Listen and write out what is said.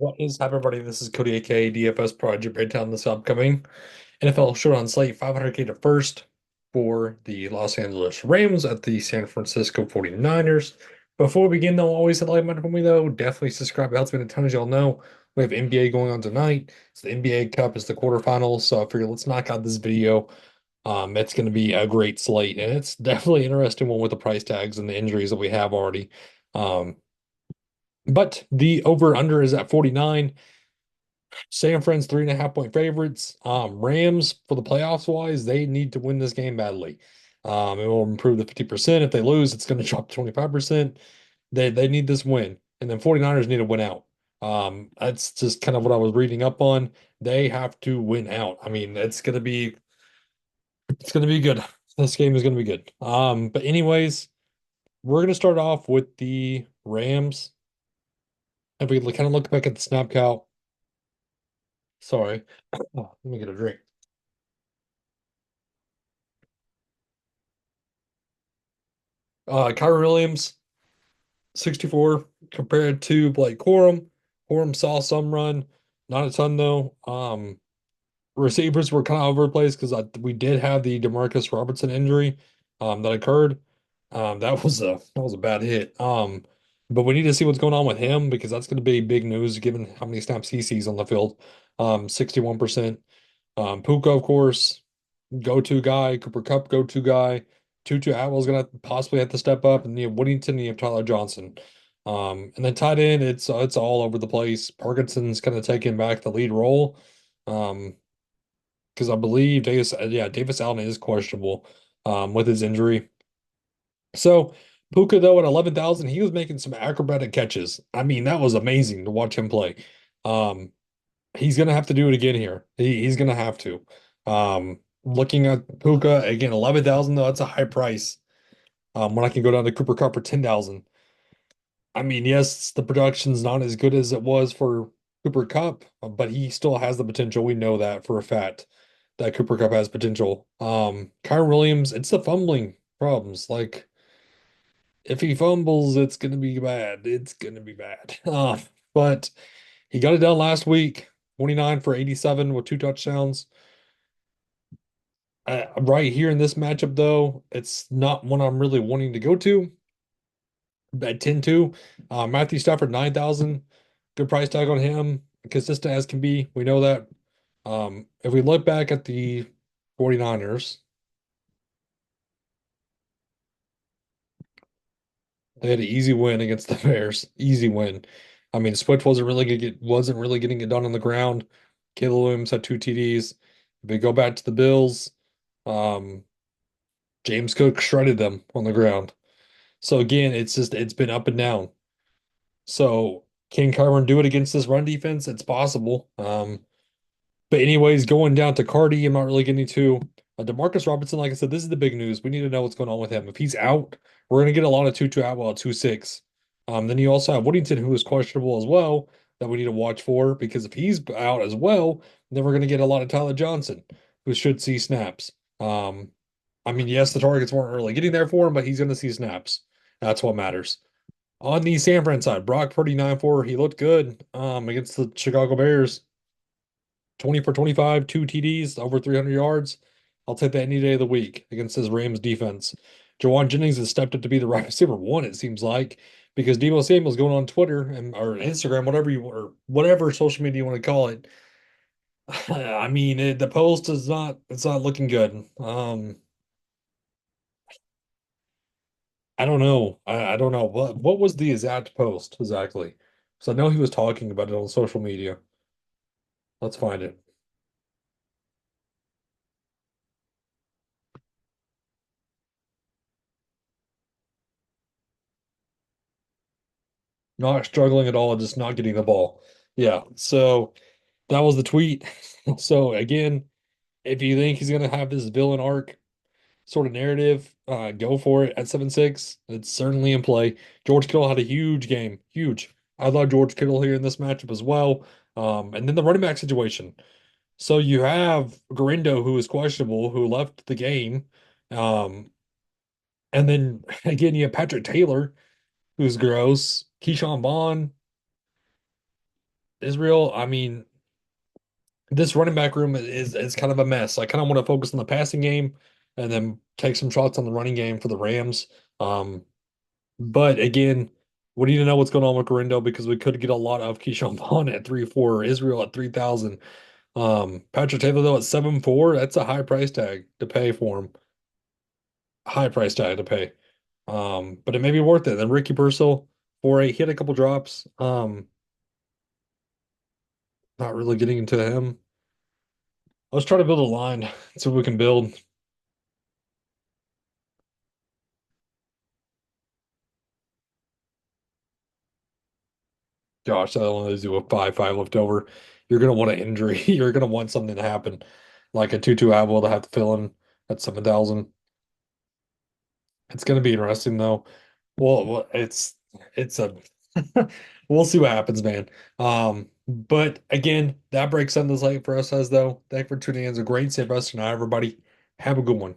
What is up, everybody? This is Cody, aka DFS Project Breakdown. This upcoming NFL showdown slate 500K to first for the Los Angeles Rams at the San Francisco 49ers. Before we begin, though, always hit like button for me, though. Definitely subscribe. It helps me a ton, as y'all know. We have NBA going on tonight. It's the NBA Cup, is the quarterfinals. So I figured let's knock out this video. It's going to be a great slate, and it's definitely an interesting one with the price tags and the injuries that we have already. Um, but the over/under is at 49. San Fran's 3.5 point favorites. Rams for the playoffs wise, they need to win this game badly. It will improve to 50%. If they lose, it's going to drop to 25%. They need this win. And then 49ers need to win out. That's just kind of what I was reading up on. They have to win out. I mean, it's gonna be good. This game is gonna be good. But anyways, we're gonna start off with the Rams. If we kind of look back at the snap count, sorry. Oh, let me get a drink. Kyrie Williams, 64 compared to Blake Corum. Corum saw some run, not a ton though. Receivers were kind of over the place because we did have the Demarcus Robertson injury that occurred. That was a bad hit. But we need to see what's going on with him because that's going to be big news given how many snaps he sees on the field. 61%. Puka, of course, go-to guy. Cooper Kupp, go-to guy. Tutu Atwell's gonna possibly have to step up, and you have Whittington, you have Tyler Johnson. And then tight end, it's all over the place. Parkinson's kind of taking back the lead role. Um, because I believe Davis Allen is questionable with his injury. So Puka though at 11,000, he was making some acrobatic catches. I mean, that was amazing to watch him play. Um, he's gonna have to do it again here. He's gonna have to. Looking at Puka again, 11,000 though, that's a high price. When I can go down to Cooper Kupp for 10,000. I mean, yes, the production's not as good as it was for Cooper Kupp, but he still has the potential. We know that for a fact that Cooper Kupp has potential. Kyron Williams, it's the fumbling problems. Like if he fumbles, it's gonna be bad. It's gonna be bad. But he got it done last week, 29 for 87 with two touchdowns. Right here in this matchup, though, it's not one I'm really wanting to go to at 10-2. Matthew Stafford, 9,000. Good price tag on him. Consistent as can be. We know that. If we look back at the 49ers, they had an easy win against the Bears. Easy win. I mean, Switch wasn't really getting it done on the ground. Caleb Williams had two TDs. If we go back to the Bills, um, James Cook shredded them on the ground. So again, it's been up and down. So can Kyron do it against this run defense? It's possible. But anyways, going down to Cardi, I'm not really getting to Demarcus Robertson. Like I said, this is the big news. We need to know what's going on with him. If he's out, we're going to get a lot of Tutu Atwell at 2.6. Then you also have Whittington, who is questionable as well, that we need to watch for because if he's out as well, then we're going to get a lot of Tyler Johnson, who should see snaps. Um, I mean, yes, the targets weren't really getting there for him, but he's going to see snaps. That's what matters. On the San Fran side, Brock Purdy 9-4. He looked good against the Chicago Bears. 20 for 25, two TDs, over 300 yards. I'll take that any day of the week against this Rams defense. Jawan Jennings has stepped up to be the right receiver one, it seems like, because Deebo Samuel's going on Twitter and or Instagram, whatever social media you want to call it. I mean, the post is not it's not looking good. I don't know. I don't know what was the exact post exactly. So I know he was talking about it on social media. Let's find it. Not struggling at all, just not getting the ball. Yeah. So that was the tweet. So again, if you think he's gonna have this villain arc sort of narrative, go for it at 7-6. It's certainly in play. George Kittle had a huge game. Huge. I love George Kittle here in this matchup as well. And then the running back situation. So you have Garindo, who is questionable, who left the game. Um, and then again, you have Patrick Taylor, who's gross. Keyshawn Vaughn, Israel, I mean, this running back room is kind of a mess. I kind of want to focus on the passing game and then take some shots on the running game for the Rams. Um, but again, we need to know what's going on with Garindo because we could get a lot of Keyshawn Vaughn at 3-4, Israel at 3,000. Patrick Taylor though at 7-4, that's a high price tag to pay for him. High price tag to pay. But it may be worth it. Then Ricky Purcell, 4-8, he had a couple drops. Not really getting into him. Let's try to build a line, see what we can build. Gosh, that only leaves you with 5-5 left over. You're gonna want an injury. You're gonna want something to happen, like a Tutu Atwell to have to fill in at 7,000. It's gonna be interesting though. Well, it's a we'll see what happens, man. But again, that breaks on the slate for us as though. Thank you for tuning in. It's a great save us tonight, everybody. Have a good one.